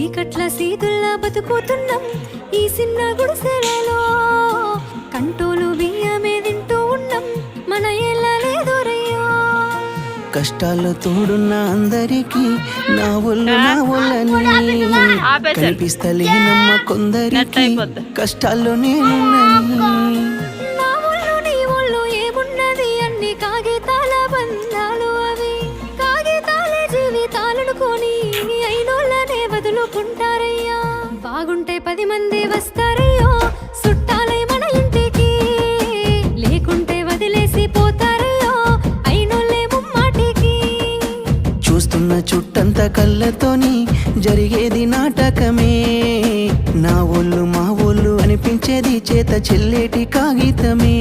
చీకట్ల సీతుల్లా బతుకుతున్నాం ఈ చిన్న గుడిసెలలో. కంటోలు బియ్యమే తింటూ ఉన్నాం మన ఎలా లేదోరయ్యో. కష్టాల్లో తోడున్న అందరికీ నా ఒళ్ళు కనిపిస్తలేనమ్మ కొందరికి కష్టాల్లో నేనున్నాను. నా ఒళ్ళు నీ ఒళ్ళు ఏమున్నది అన్ని కాగితాల బంధాలు, అవి కాగితాలే జీవితాలనుకొని అయినోళ్ళనే వదులుకుంటారయ్యా. బాగుంటే 10 మంది వస్తారయ్యో చుట్టాలై మన ఇంటికి, లేకుంటే వదిలేసి పోతారయ్యో అయినోళ్ళే ముమ్మాటికి. చూస్తున్న చుట్టంత కళ్ళతోని జరిగేది నాటకమే, నా ఒళ్ళు మా ఒళ్ళు అనిపించేది చేత చెల్లేటి కాగితమే.